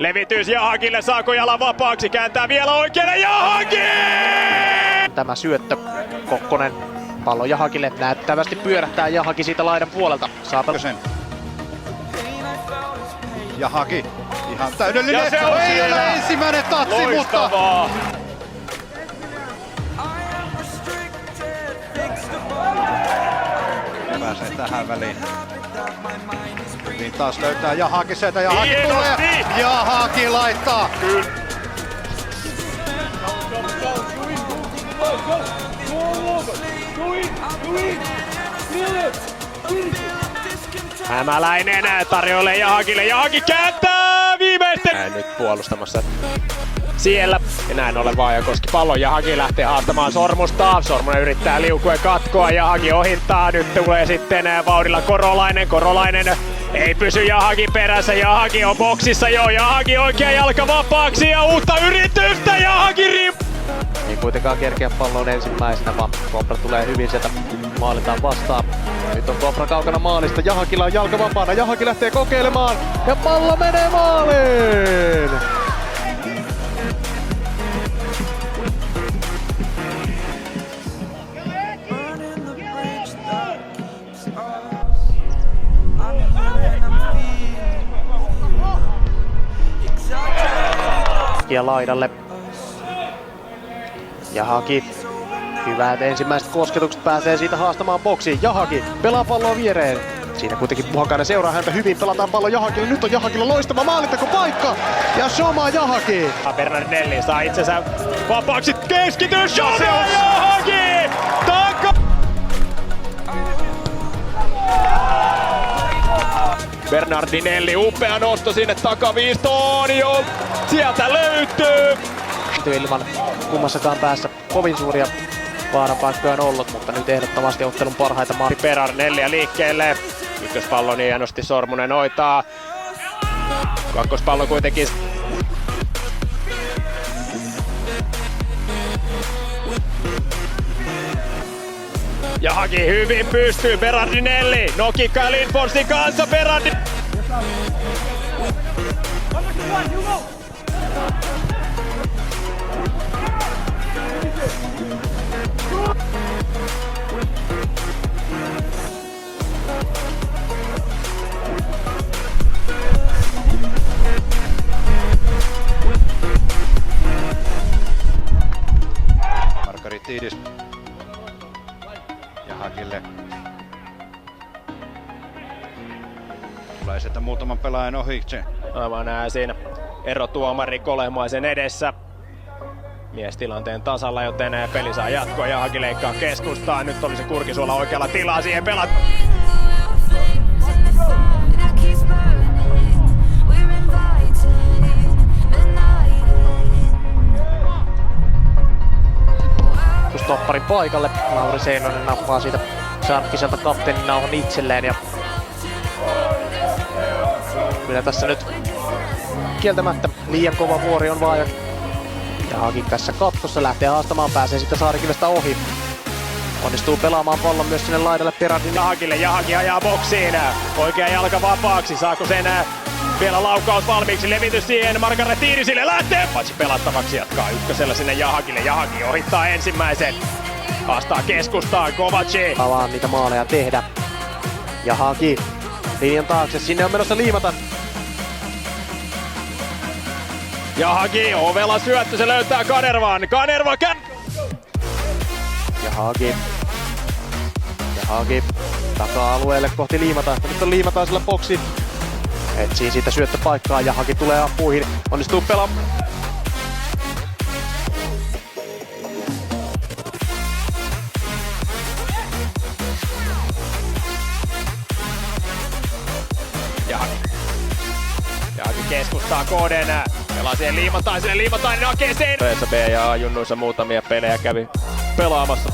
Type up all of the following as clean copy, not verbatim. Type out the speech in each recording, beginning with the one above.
Levitys Jahakille, saako jalan vapaaksi, kääntää vielä oikealle, Jahaki! Tämä syöttö, Kokkonen, pallo Jahakille, näyttävästi pyörähtää Jahaki siitä laidan puolelta. Saapa sen. Jahaki, ihan täydellinen, ja se on ei ole ensimmäinen tatsi, loistavaa. mutta... Pääsee tähän väliin. Niin taas löytää Jahaki sieltä, Jahaki tulee, Jahaki laittaa. Kyllä. Hämäläinen tarjoilee Jahakille, Jahaki kääntää viimeisten! Näin nyt puolustamassa siellä. Ja näin ollen Vaajakoski pallon, Jahaki lähtee haastamaan Sormusta. Sormunen yrittää liukua katkoa, Jahaki ohittaa. Nyt tulee sitten vauhdilla Korolainen ei pysy Jahaki perässä, Jahaki on boksissa jo, Jahaki oikea jalka vapaaksi ja uutta yritystä, Jahaki ei kuitenkaan kerkeä palloon ensimmäisenä, vaan Kopra tulee hyvin sieltä maalitaan vastaan. Nyt on Kopra kaukana maalista, Jahakilla on jalka vapaana, Jahaki lähtee kokeilemaan ja pallo menee maaliin! Ja laidalle. Jahaki. Hyvät ensimmäiset kosketukset, pääsee siitä haastamaan boksiin. Jahaki pelaa palloa viereen. Siinä kuitenkin Puhakainen seuraa häntä hyvin. Pelataan pallo Jahakille. Nyt on Jahakilla loistava maalintekopaikka. Ja Shoma Jahaki. Bernardinelli saa itsensä vapaaksi. Keskitys. Shoma Jahaki! Taka! Bernardinelli, upea nosto sinne takaviistoon jo. Sieltä löytyy. Ilman kummassakaan päässä kovin suuria vaaranpaikkoja on ollut, mutta nyt ehdottomasti ottelun parhaita Bernardinelliä liikkeelle. Ykköspallo niin hienosti Sormunen hoitaa. Kakkospallo kuitenkin. Jahaki hyvin pystyy, Bernardinelli nokikkaa Lindforsin kanssa, Margaritidis Jahakille. Tulee sieltä muutaman pelaajan ohitse. Aivan näin siinä erotuomari Kolehmaisen edessä. Mies tilanteen tasalla, joten peli saa jatkoa. Jahaki leikkaa keskustaan. Nyt oli se Kurkisuola oikealla tilaa siihen pelat. Topparin paikalle. Lauri Seinonen nappaa siitä Sarkkiselta kapteenin nauhan itselleen. Ja kyllä tässä nyt kieltämättä liian kova vuori on Vaaja. Jahaki tässä katkossa lähtee haastamaan, pääsee sitten Saarikivestä ohi. Onnistuu pelaamaan pallon myös sinne laidalle Bernardin. Jahakille, Jahaki ajaa boksiin. Oikea jalka vapaaksi, saako sen vielä laukaus valmiiksi, levitys siihen Margaretidisille lähtee. Patsi pelattavaksi, jatkaa ykkösellä sinne Jahakille, Jahaki ohittaa ensimmäisen. Haastaa keskustaan, Kovaci. Palaa niitä maaleja tehdä. Jahaki linjan taakse, sinne on menossa Liimata. Jahaki, ovela syöttö, se löytää Kanervan. Jahaki. Taka-alueelle kohti Liimata. Nyt on Liimata sillä boksi. Etsii siitä syöttöpaikkaa, Jahaki tulee apuihin. Onnistuu pelaamaan. Jahaki keskustaa KDn. Pelaa siihen Liimatainen hakee sen. B ja A-junnuissa muutamia pelejä kävi pelaamassa.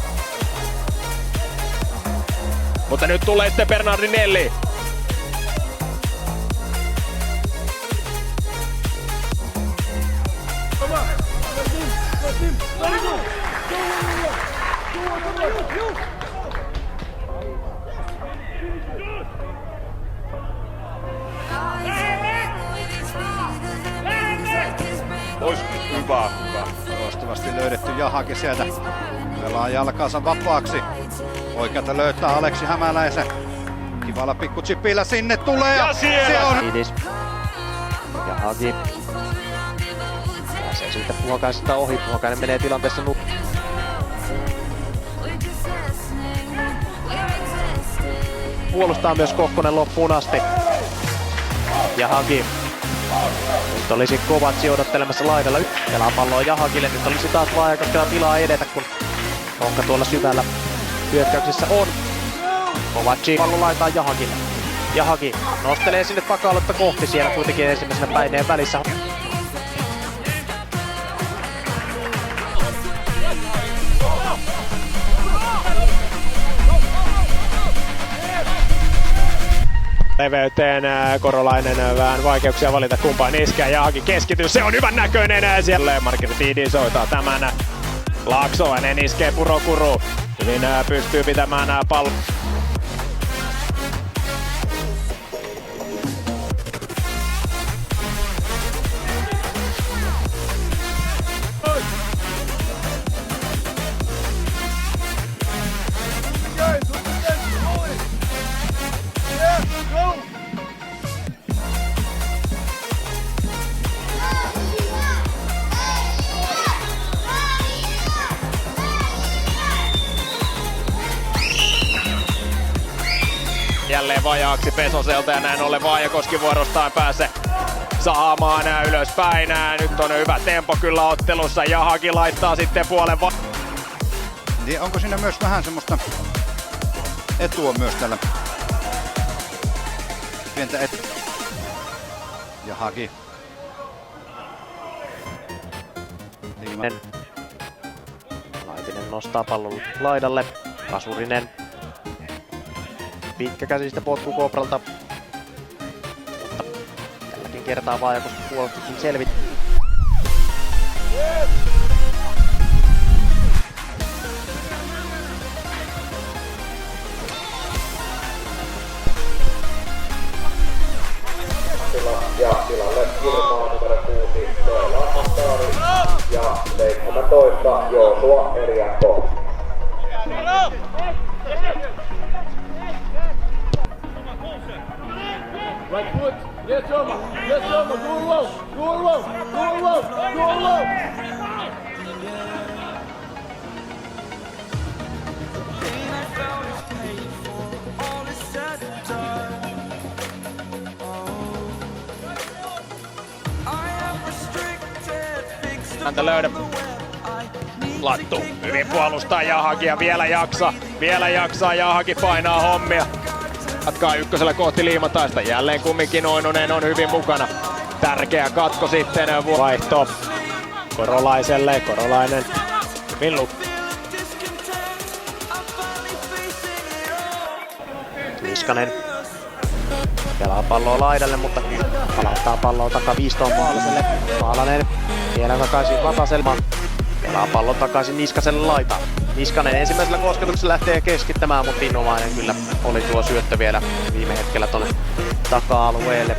Mutta nyt tulee sitten Bernardinelli. Jahakin sieltä. Pelaa jalkansa vapaaksi. Oikealta löytää Aleksi Hämäläisen. Kivalla pikkuchipillä sinne tulee. Ja siellä! Se on... Kiitos. Jahagi. Pääsee siitä Puhakaisesta ohi. Puhakainen menee tilanteessa puolustaa myös Kokkonen loppuun asti. Jahagi. Nyt olisi Kovatsi odottelemassa laidalla. Pelaa palloa Jahagille. Nyt olisi taas Vaajakoskella tilaa edetä, kun Kokka tuolla syvällä hyökkäyksessä on. Kovatsi pallo laitaa Jahagille. Jahagi nostelee sinne taka-aluetta kohti, siellä kuitenkin ensimmäisenä päineen välissä. Leveyteen Korolainen vähän vaikeuksia valita kumpaan iskää. Jahagi keskitys, se on hyvän näköinen siellä. Markkinatiidi soittaa tämän. Laaksoinen iskee Purokuru. Hyvin pystyy pitämään pallon. Jälleen vajaaksi Pesoselta ja näin ollen Vaajakoski vuorostaan pääsee saamaan ylöspäin. Nyt on hyvä tempo kyllä ottelussa. Jahagi laittaa sitten puolen Niin onko siinä myös vähän semmoista etua myös tällä? Pientä Jahagi. Laitinen nostaa pallon laidalle. Kasurinen. Pitkä käsistä potku Kopralta. Mutta tälläkin kertaa Vaajakoski puolustuskin selvit. Ja tilalle Kilmaa numero 6 Noela Hahtaari ja 17 Joosua Eriakko. Right foot, yes Roma, go low, go low, go low, go low. häntä löydä. Lattu hyvin puolustaa Jahagia, vielä jaksaa Jahagi, painaa hommia. Jatkaa ykkösellä kohti Liimataista, jälleen kumminkin Oinonen on hyvin mukana. Tärkeä katko sitten, vaihto Korolaiselle, Korolainen hyvin Niskanen pelaa palloa laidalle, mutta palauttaa palloa takaviistoon Maalaselle. Maalanen vielä takaisin Vataselle. Pelaa pallon takaisin Niskaselle laitaan. Niskanen ensimmäisellä kosketuksella lähtee keskittämään, mutta innovainen kyllä oli tuo syöttö vielä viime hetkellä tuonne taka-alueelle.